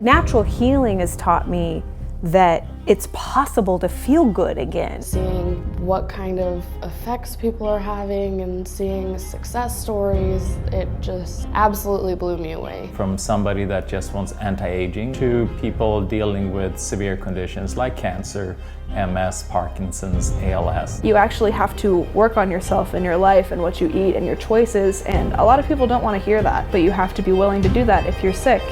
Natural healing has taught me that it's possible to feel good again. Seeing what kind of effects people are having and seeing success stories, it just absolutely blew me away. From somebody that just wants anti-aging to people dealing with severe conditions like cancer, MS, Parkinson's, ALS. You actually have to work on yourself and your life and what you eat and your choices, and a lot of people don't want to hear that, but you have to be willing to do that if you're sick.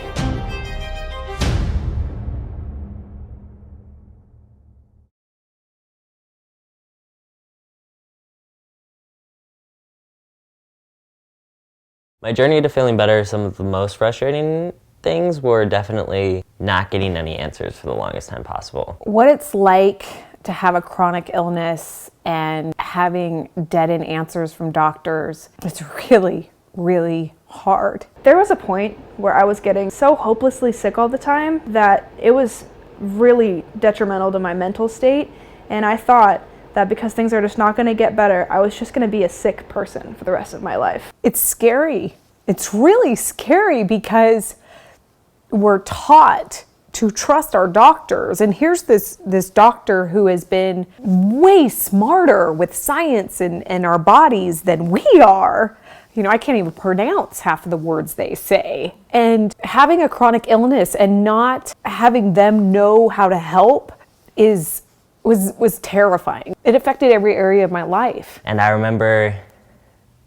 My journey to feeling better, some of the most frustrating things were definitely not getting any answers for the longest time possible. What it's like to have a chronic illness and having dead-end answers from doctors, it's really, really hard. There was a point where I was getting so hopelessly sick all the time that it was really detrimental to my mental state, and I thought that because things are just not going to get better, I was just going to be a sick person for the rest of my life. It's scary. It's really scary because we're taught to trust our doctors. And here's this doctor who has been way smarter with science and our bodies than we are. You know, I can't even pronounce half of the words they say. And having a chronic illness and not having them know how to help was terrifying. It affected every area of my life. And I remember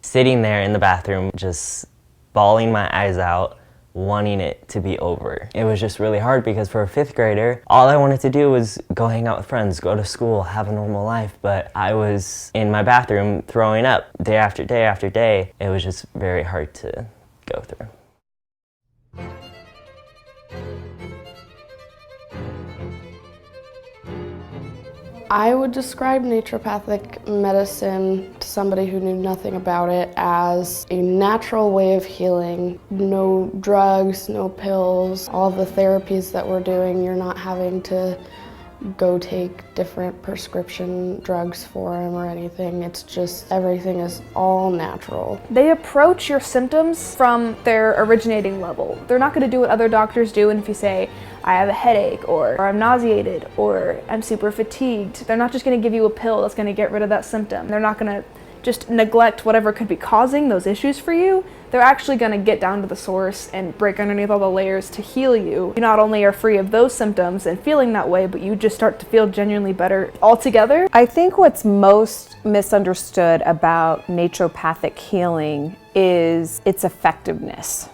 sitting there in the bathroom, just bawling my eyes out, wanting it to be over. It was just really hard because for a fifth grader, all I wanted to do was go hang out with friends, go to school, have a normal life. But I was in my bathroom throwing up day after day after day. It was just very hard to go through. I would describe naturopathic medicine to somebody who knew nothing about it as a natural way of healing. No drugs, no pills, all the therapies that we're doing, you're not having to go take different prescription drugs for them or anything. It's just everything is all natural. They approach your symptoms from their originating level. They're not going to do what other doctors do, and if you say, I have a headache, or I'm nauseated, or I'm super fatigued, they're not just going to give you a pill that's going to get rid of that symptom. They're not going to just neglect whatever could be causing those issues for you. They're actually going to get down to the source and break underneath all the layers to heal you. You not only are free of those symptoms and feeling that way, but you just start to feel genuinely better altogether. I think what's most misunderstood about naturopathic healing is its effectiveness,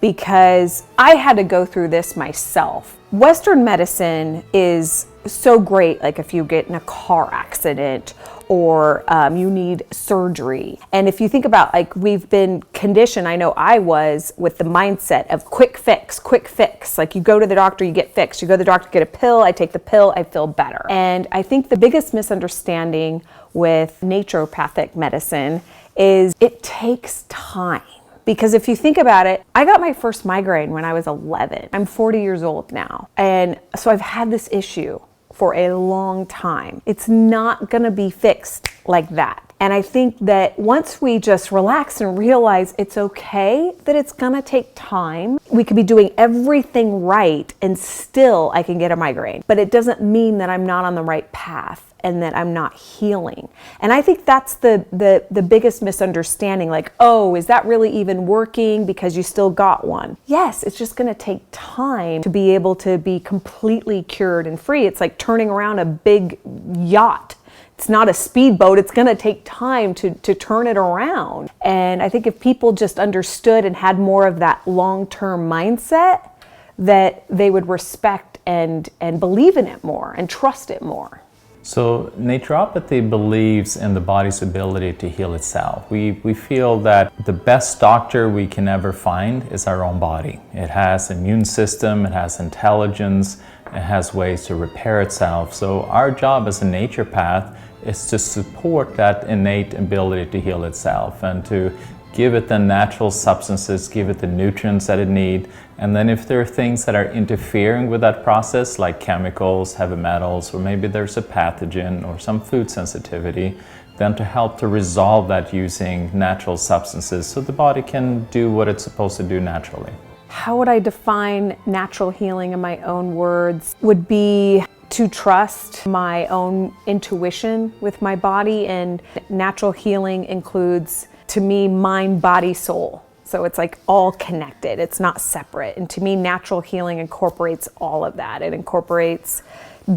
because I had to go through this myself. Western medicine is so great, like if you get in a car accident or you need surgery. And if you think about, like, we've been conditioned, I know I was, with the mindset of quick fix. Like, you go to the doctor, you get fixed. You go to the doctor, get a pill, I take the pill, I feel better. And I think the biggest misunderstanding with naturopathic medicine is it takes time. Because if you think about it, I got my first migraine when I was 11. I'm 40 years old now. And so I've had this issue for a long time. It's not gonna be fixed like that. And I think that once we just relax and realize it's okay that it's gonna take time, we could be doing everything right and still I can get a migraine. But it doesn't mean that I'm not on the right path and that I'm not healing. And I think that's the biggest misunderstanding, like, oh, is that really even working because you still got one? Yes, it's just gonna take time to be able to be completely cured and free. It's like turning around a big yacht. It's not a speedboat, it's gonna take time to turn it around. And I think if people just understood and had more of that long-term mindset, that they would respect and believe in it more and trust it more. So naturopathy believes in the body's ability to heal itself. We feel that the best doctor we can ever find is our own body. It has an immune system, it has intelligence, it has ways to repair itself. So our job as a naturopath is to support that innate ability to heal itself and to give it the natural substances, give it the nutrients that it needs. And then if there are things that are interfering with that process, like chemicals, heavy metals, or maybe there's a pathogen or some food sensitivity, then to help to resolve that using natural substances so the body can do what it's supposed to do naturally. How would I define natural healing in my own words? Would be to trust my own intuition with my body, and natural healing includes, to me, mind, body, soul. So it's like all connected, it's not separate. And to me, natural healing incorporates all of that. It incorporates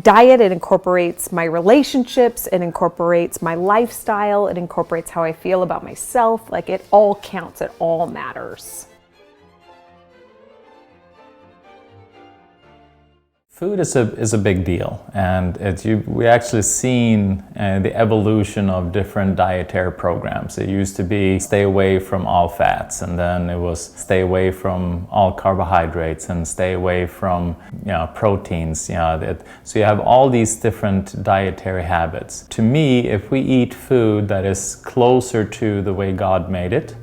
diet, it incorporates my relationships, it incorporates my lifestyle, it incorporates how I feel about myself. Like, it all counts, it all matters. Food is a big deal, and we actually seen the evolution of different dietary programs. It used to be stay away from all fats, and then it was stay away from all carbohydrates and stay away from proteins. So you have all these different dietary habits. To me, if we eat food that is closer to the way God made it,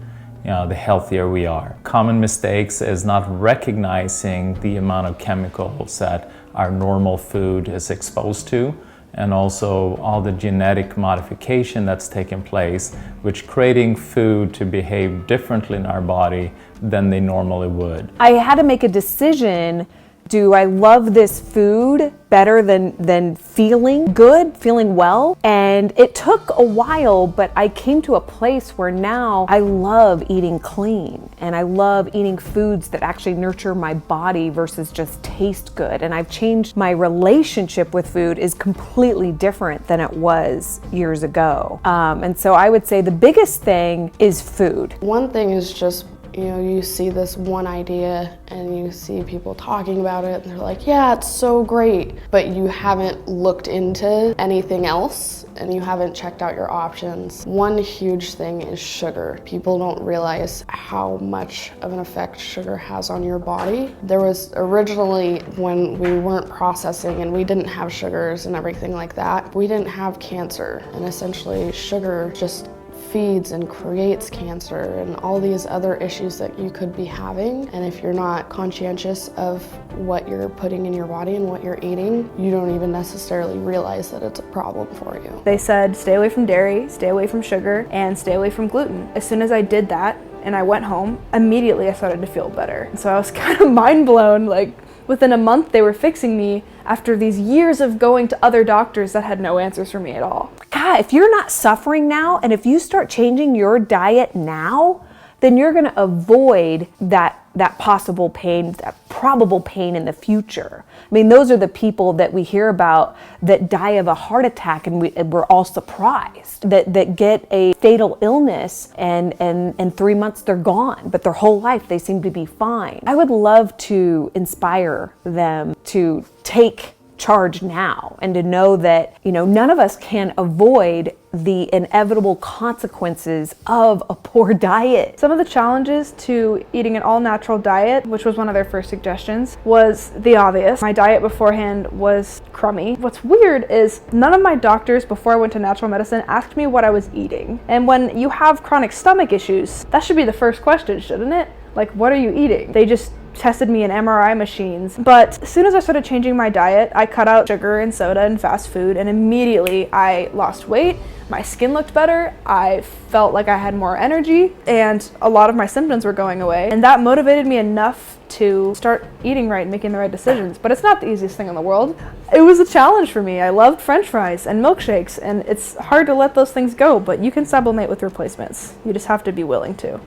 the healthier we are. Common mistakes is not recognizing the amount of chemicals that our normal food is exposed to, and also all the genetic modification that's taken place, which creating food to behave differently in our body than they normally would. I had to make a decision. Do I love this food better than feeling good, feeling well? And it took a while, but I came to a place where now I love eating clean, and I love eating foods that actually nurture my body versus just taste good. And I've changed. My relationship with food is completely different than it was years ago. And so I would say the biggest thing is food. One thing is just, you see this one idea and you see people talking about it and they're like, yeah, it's so great, but you haven't looked into anything else and you haven't checked out your options. One huge thing is sugar. People don't realize how much of an effect sugar has on your body. There was originally, when we weren't processing and we didn't have sugars and everything like that, we didn't have cancer, and essentially sugar just feeds and creates cancer and all these other issues that you could be having. And if you're not conscientious of what you're putting in your body and what you're eating, you don't even necessarily realize that it's a problem for you. They said stay away from dairy, stay away from sugar, and stay away from gluten. As soon as I did that and I went home, immediately I started to feel better. So I was kind of mind blown. Like, within a month they were fixing me after these years of going to other doctors that had no answers for me at all. God, if you're not suffering now, and if you start changing your diet now, then you're gonna avoid that possible pain, that probable pain in the future. I mean, those are the people that we hear about that die of a heart attack, and we're all surprised, that get a fatal illness and in 3 months they're gone, but their whole life they seem to be fine. I would love to inspire them to take charge now and to know that, none of us can avoid the inevitable consequences of a poor diet. Some of the challenges to eating an all-natural diet, which was one of their first suggestions, was the obvious. My diet beforehand was crummy. What's weird is none of my doctors before I went to natural medicine asked me what I was eating. And when you have chronic stomach issues, that should be the first question, shouldn't it? Like, what are you eating? They just tested me in MRI machines. But as soon as I started changing my diet, I cut out sugar and soda and fast food, and immediately I lost weight. My skin looked better. I felt like I had more energy, and a lot of my symptoms were going away. And that motivated me enough to start eating right and making the right decisions. But it's not the easiest thing in the world. It was a challenge for me. I loved French fries and milkshakes, and it's hard to let those things go, but you can sublimate with replacements. You just have to be willing to.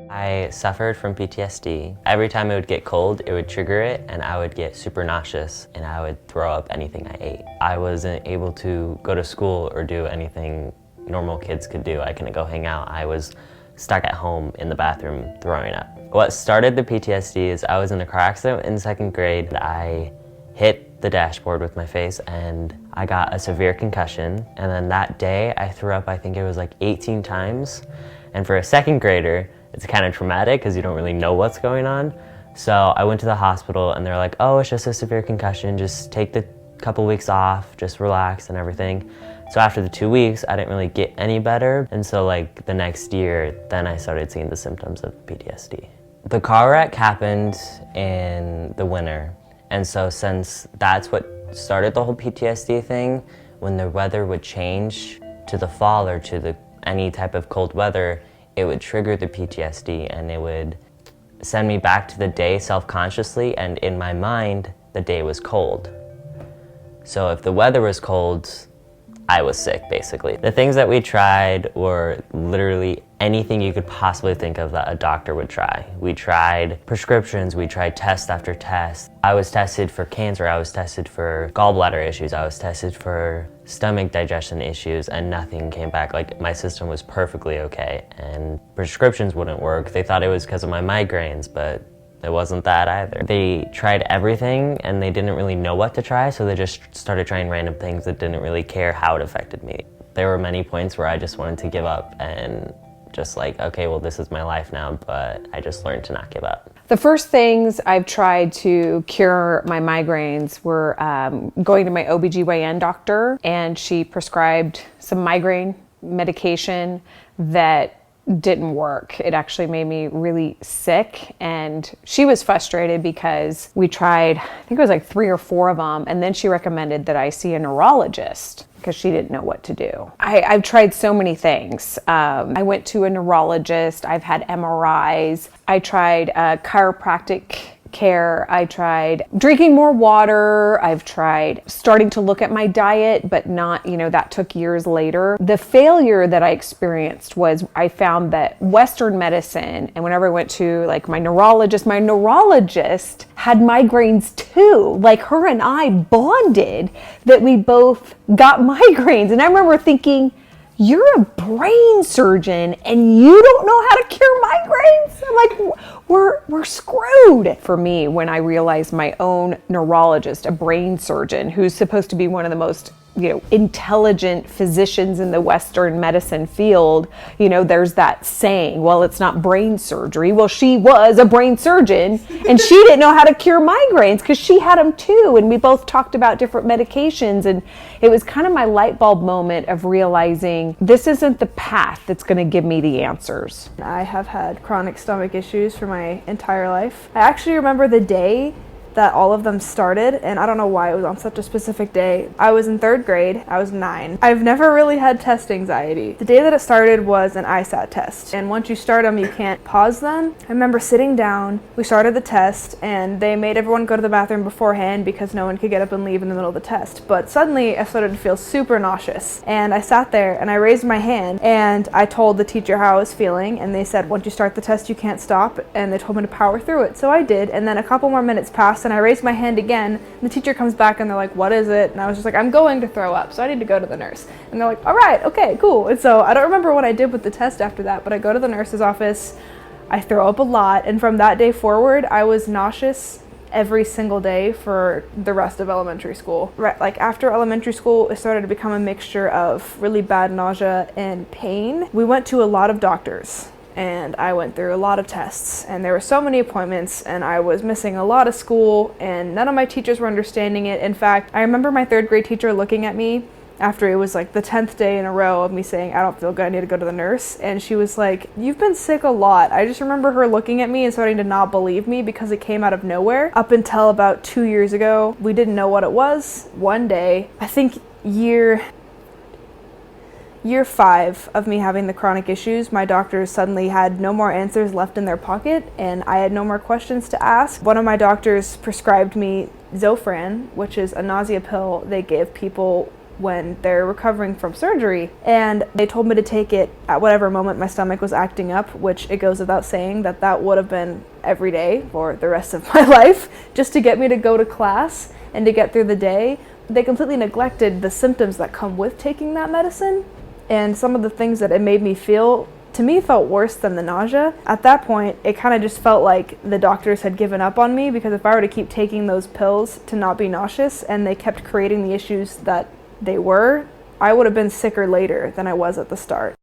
I suffered from PTSD. Every time it would get cold, it would trigger it, and I would get super nauseous, and I would throw up anything I ate. I wasn't able to go to school or do anything normal kids could do. I couldn't go hang out. I was stuck at home in the bathroom throwing up. What started the PTSD is I was in a car accident in 2nd grade. I hit the dashboard with my face and I got a severe concussion. And then that day I threw up, I think it was like 18 times. And for a 2nd grader, it's kind of traumatic because you don't really know what's going on. So I went to the hospital and they're like, oh, it's just a severe concussion. Just take the couple weeks off, just relax and everything. So after the 2 weeks, I didn't really get any better. And so like the next year, then I started seeing the symptoms of PTSD. The car wreck happened in the winter. And so since that's what started the whole PTSD thing, when the weather would change to the fall or to any type of cold weather, it would trigger the PTSD and it would send me back to the day self-consciously, and in my mind, the day was cold. So if the weather was cold, I was sick, basically. The things that we tried were literally anything you could possibly think of that a doctor would try. We tried prescriptions, we tried test after test. I was tested for cancer, I was tested for gallbladder issues, I was tested for stomach digestion issues, and nothing came back. Like, my system was perfectly okay, and prescriptions wouldn't work. They thought it was because of my migraines, but it wasn't that either. They tried everything and they didn't really know what to try, so they just started trying random things that didn't really care how it affected me. There were many points where I just wanted to give up and just like, okay, well, this is my life now, but I just learned to not give up. The first things I've tried to cure my migraines were going to my OBGYN doctor, and she prescribed some migraine medication that didn't work. It actually made me really sick, and she was frustrated because we tried, I think it was like 3 or 4 of them, and then she recommended that I see a neurologist because she didn't know what to do. I've tried so many things. I went to a neurologist, I've had MRIs, I tried chiropractic care, I tried drinking more water, I've tried starting to look at my diet, but not, that took years later. The failure that I experienced was I found that Western medicine, and whenever I went to like my neurologist had migraines too. Like, her and I bonded that we both got migraines. And I remember thinking, you're a brain surgeon and you don't know how to cure migraines? I'm like, we're screwed. For me, when I realized my own neurologist, a brain surgeon, who's supposed to be one of the most intelligent physicians in the Western medicine field, there's that saying, well, it's not brain surgery. Well, she was a brain surgeon and she didn't know how to cure migraines because she had them too. And we both talked about different medications. And it was kind of my light bulb moment of realizing this isn't the path that's going to give me the answers. I have had chronic stomach issues for my entire life. I actually remember the day that all of them started, and I don't know why it was on such a specific day. I was in 3rd grade, I was 9. I've never really had test anxiety. The day that it started was an ISAT test, and once you start them, you can't pause them. I remember sitting down, we started the test, and they made everyone go to the bathroom beforehand because no one could get up and leave in the middle of the test. But suddenly, I started to feel super nauseous, and I sat there, and I raised my hand, and I told the teacher how I was feeling, and they said, once you start the test, you can't stop, and they told me to power through it. So I did, and then a couple more minutes passed, and I raised my hand again, and the teacher comes back and they're like, what is it? And I was just like, I'm going to throw up, so I need to go to the nurse. And they're like, all right, okay, cool. And so I don't remember what I did with the test after that, but I go to the nurse's office, I throw up a lot, and from that day forward, I was nauseous every single day for the rest of elementary school. Right, like after elementary school, it started to become a mixture of really bad nausea and pain. We went to a lot of doctors, and I went through a lot of tests, and there were so many appointments, and I was missing a lot of school, and none of my teachers were understanding it. In fact, I remember my 3rd grade teacher looking at me after it was like the 10th day in a row of me saying, I don't feel good, I need to go to the nurse, and she was like, you've been sick a lot. I just remember her looking at me and starting to not believe me because it came out of nowhere. Up until about 2 years ago, we didn't know what it was. One day, I think year 5 of me having the chronic issues, my doctors suddenly had no more answers left in their pocket, and I had no more questions to ask. One of my doctors prescribed me Zofran, which is a nausea pill they give people when they're recovering from surgery, and they told me to take it at whatever moment my stomach was acting up, which it goes without saying that would have been every day for the rest of my life, just to get me to go to class and to get through the day. They completely neglected the symptoms that come with taking that medicine. And some of the things that it made me feel, to me, felt worse than the nausea. At that point, it kind of just felt like the doctors had given up on me, because if I were to keep taking those pills to not be nauseous and they kept creating the issues that they were, I would have been sicker later than I was at the start.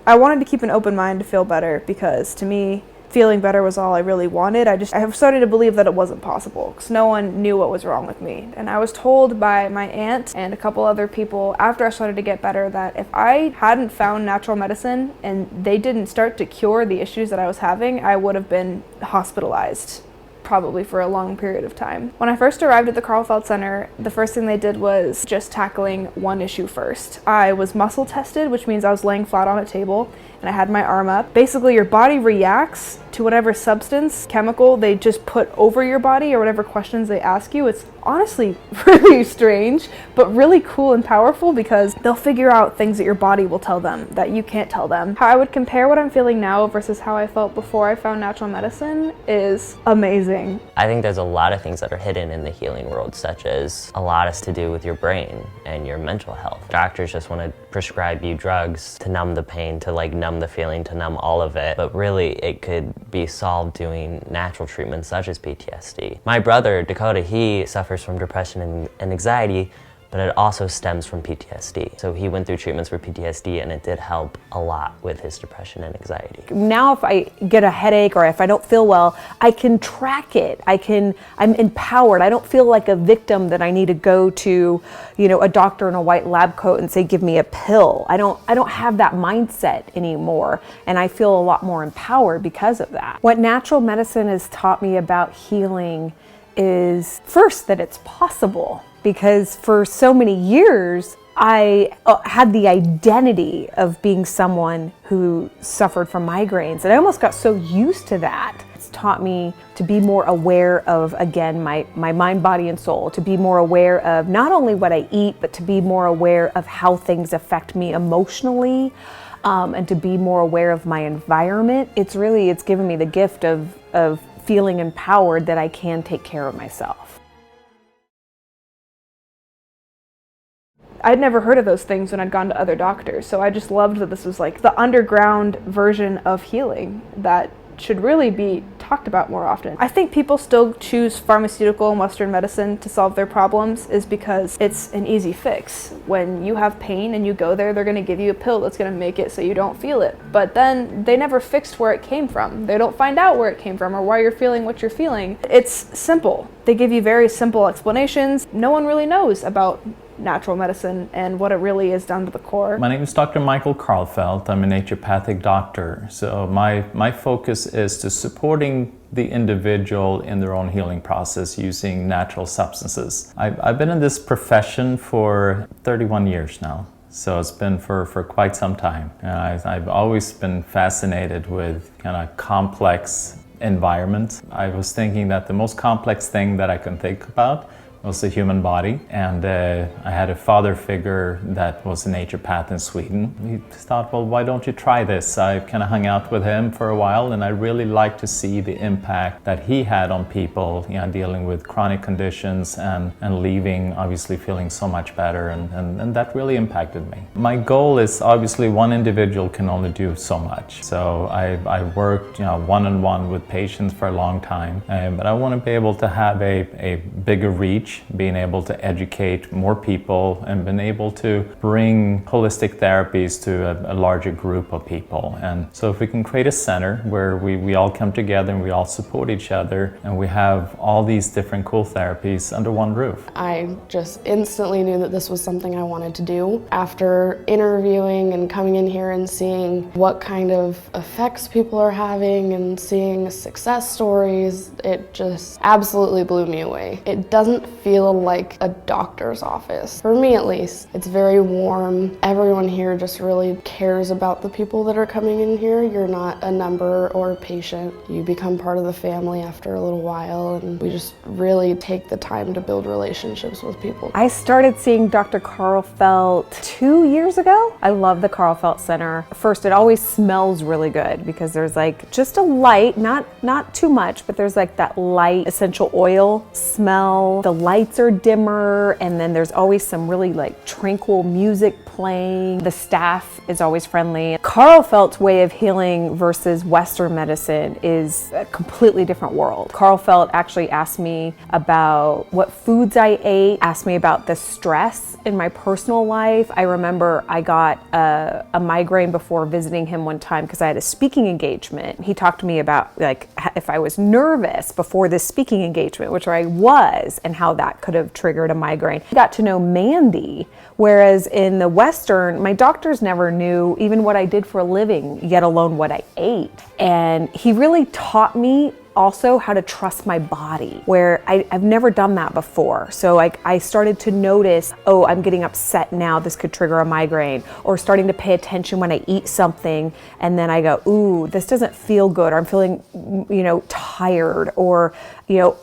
I wanted to keep an open mind to feel better, because to me, feeling better was all I really wanted. I have started to believe that it wasn't possible, because no one knew what was wrong with me. And I was told by my aunt and a couple other people after I started to get better that if I hadn't found natural medicine and they didn't start to cure the issues that I was having, I would have been hospitalized probably for a long period of time. When I first arrived at the Karlfeldt Center, the first thing they did was just tackling one issue first. I was muscle tested, which means I was laying flat on a table and I had my arm up. Basically, your body reacts to whatever substance, chemical they just put over your body or whatever questions they ask you. It's honestly really strange, but really cool and powerful because they'll figure out things that your body will tell them that you can't tell them. How I would compare what I'm feeling now versus how I felt before I found natural medicine is amazing. I think there's a lot of things that are hidden in the healing world, such as a lot has to do with your brain and your mental health. Doctors just want to prescribe you drugs to numb the pain, to like numb the feeling, to numb all of it, but really it could be solved doing natural treatments such as PTSD. My brother, Dakota, he suffers from depression and anxiety, but it also stems from PTSD. So he went through treatments for PTSD and it did help a lot with his depression and anxiety. Now if I get a headache or if I don't feel well, I can track it. I'm empowered. I don't feel like a victim that I need to go to, a doctor in a white lab coat and say, give me a pill. I don't have that mindset anymore. And I feel a lot more empowered because of that. What natural medicine has taught me about healing is first that it's possible. Because for so many years, I had the identity of being someone who suffered from migraines, and I almost got so used to that. It's taught me to be more aware of, again, my mind, body, and soul, to be more aware of not only what I eat, but to be more aware of how things affect me emotionally, and to be more aware of my environment. It's given me the gift of feeling empowered that I can take care of myself. I'd never heard of those things when I'd gone to other doctors, so I just loved that this was like the underground version of healing that should really be talked about more often. I think people still choose pharmaceutical and Western medicine to solve their problems is because it's an easy fix. When you have pain and you go there, they're gonna give you a pill that's gonna make it so you don't feel it. But then they never fixed where it came from. They don't find out where it came from or why you're feeling what you're feeling. It's simple. They give you very simple explanations. No one really knows about natural medicine and what it really is down to the core. My name is Dr. Michael Karlfeldt. I'm a naturopathic doctor. So my focus is to supporting the individual in their own healing process using natural substances. I've been in this profession for 31 years now. So it's been for quite some time. And I've always been fascinated with kind of complex environments. I was thinking that the most complex thing that I can think about was the human body, and I had a father figure that was a naturopath in Sweden. He thought, well, why don't you try this? I kind of hung out with him for a while, and I really liked to see the impact that he had on people, dealing with chronic conditions and leaving, obviously feeling so much better, and that really impacted me. My goal is obviously one individual can only do so much. So I worked one-on-one with patients for a long time, but I want to be able to have a bigger reach, being able to educate more people and being able to bring holistic therapies to a larger group of people. And so if we can create a center where we all come together and we all support each other and we have all these different cool therapies under one roof. I just instantly knew that this was something I wanted to do. After interviewing and coming in here and seeing what kind of effects people are having and seeing success stories, it just absolutely blew me away. It doesn't feel like a doctor's office. For me at least, it's very warm. Everyone here just really cares about the people that are coming in here. You're not a number or a patient. You become part of the family after a little while, and we just really take the time to build relationships with people. I started seeing Dr. Karlfeldt 2 years ago. I love the Karlfeldt Center. First, it always smells really good because there's like just a light, not too much, but there's like that light essential oil smell. The lights are dimmer, and then there's always some really like tranquil music playing. The staff is always friendly. Karlfeldt's way of healing versus Western medicine is a completely different world. Karlfeldt actually asked me about what foods I ate, asked me about the stress in my personal life. I remember I got a migraine before visiting him one time because I had a speaking engagement. He talked to me about like if I was nervous before this speaking engagement, which I was, and how that could have triggered a migraine. I got to know Mandy, whereas in the Western, my doctors never knew even what I did for a living, yet alone what I ate. And he really taught me also how to trust my body, where I've never done that before. So I started to notice, oh, I'm getting upset now, this could trigger a migraine, or starting to pay attention when I eat something and then I go, ooh, this doesn't feel good, or I'm feeling, tired, or,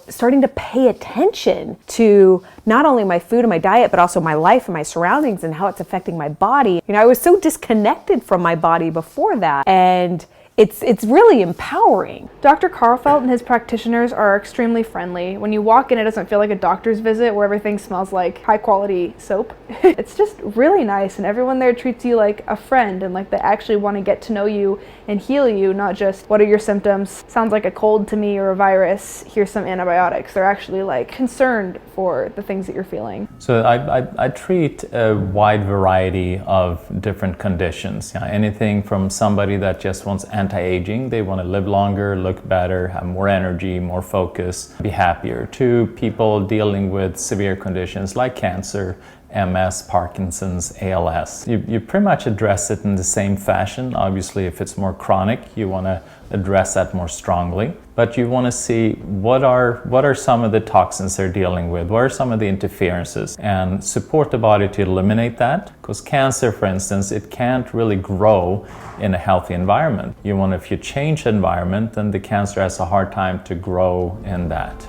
starting to pay attention to not only my food and my diet, but also my life and my surroundings and how it's affecting my body. I was so disconnected from my body before that, and it's really empowering. Dr. Karlfeldt and his practitioners are extremely friendly. When you walk in, it doesn't feel like a doctor's visit where everything smells like high quality soap. It's just really nice, and everyone there treats you like a friend, and like they actually want to get to know you and heal you, not just what are your symptoms, sounds like a cold to me or a virus, here's some antibiotics. They're actually like concerned for the things that you're feeling. So I treat a wide variety of different conditions. Anything from somebody that just wants anti-aging, they want to live longer, look better, have more energy, more focus, be happier, to people dealing with severe conditions like cancer, MS, Parkinson's, ALS. You pretty much address it in the same fashion. Obviously, if it's more chronic, you want to address that more strongly. But you want to see what are some of the toxins they're dealing with, what are some of the interferences, and support the body to eliminate that. Because cancer, for instance, it can't really grow in a healthy environment. If you change the environment, then the cancer has a hard time to grow in that.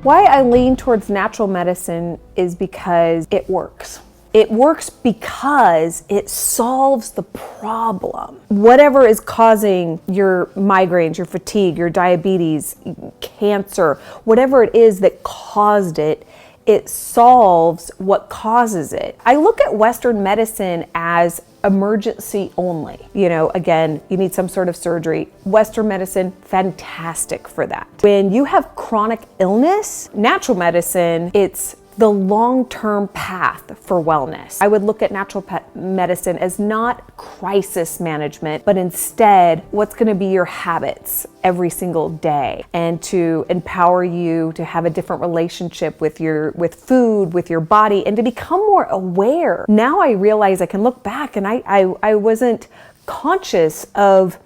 Why I lean towards natural medicine is because it works. It works because it solves the problem. Whatever is causing your migraines, your fatigue, your diabetes, cancer, whatever it is that caused it, it solves what causes it. I look at Western medicine as emergency only. Again, you need some sort of surgery. Western medicine, fantastic for that. When you have chronic illness, natural medicine, it's the long-term path for wellness. I would look at natural medicine as not crisis management, but instead what's going to be your habits every single day, and to empower you to have a different relationship with food, with your body, and to become more aware. Now I realize I can look back and I wasn't conscious of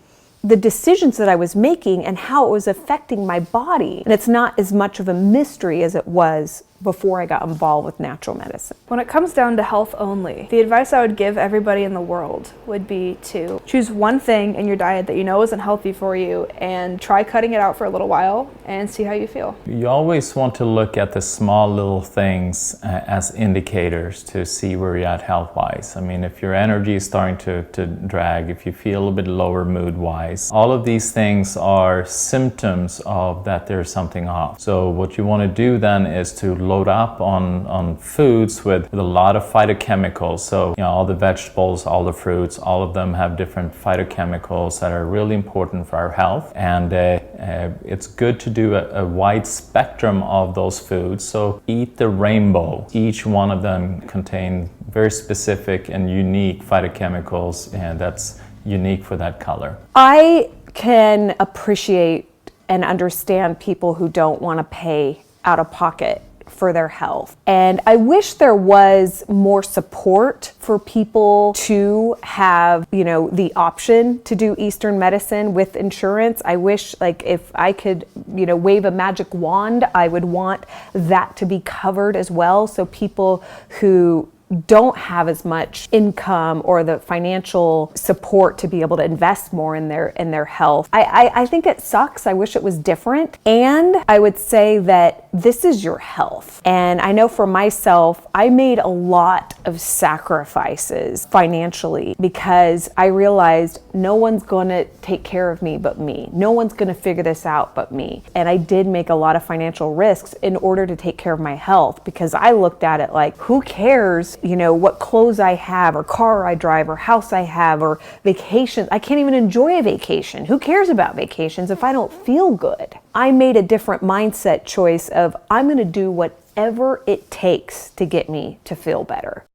the decisions that I was making and how it was affecting my body. And it's not as much of a mystery as it was before I got involved with natural medicine. When it comes down to health only, the advice I would give everybody in the world would be to choose one thing in your diet that you know isn't healthy for you and try cutting it out for a little while and see how you feel. You always want to look at the small little things as indicators to see where you're at health-wise. If your energy is starting to drag, if you feel a bit lower mood-wise, all of these things are symptoms of that there's something off. So what you want to do then is to load up on foods with a lot of phytochemicals. So all the vegetables, all the fruits, all of them have different phytochemicals that are really important for our health, and it's good to do a wide spectrum of those foods. So eat the rainbow. Each one of them contain very specific and unique phytochemicals, and that's unique for that color. I can appreciate and understand people who don't want to pay out of pocket for their health. And I wish there was more support for people to have, the option to do Eastern medicine with insurance. I wish, if I could, wave a magic wand, I would want that to be covered as well. So people who don't have as much income or the financial support to be able to invest more in their health. I think it sucks. I wish it was different. And I would say that this is your health. And I know for myself, I made a lot of sacrifices financially because I realized no one's going to take care of me but me. No one's going to figure this out but me. And I did make a lot of financial risks in order to take care of my health, because I looked at it like, who cares what clothes I have or car I drive or house I have or vacations. I can't even enjoy a vacation. Who cares about vacations if I don't feel good? I made a different mindset choice of I'm going to do whatever it takes to get me to feel better.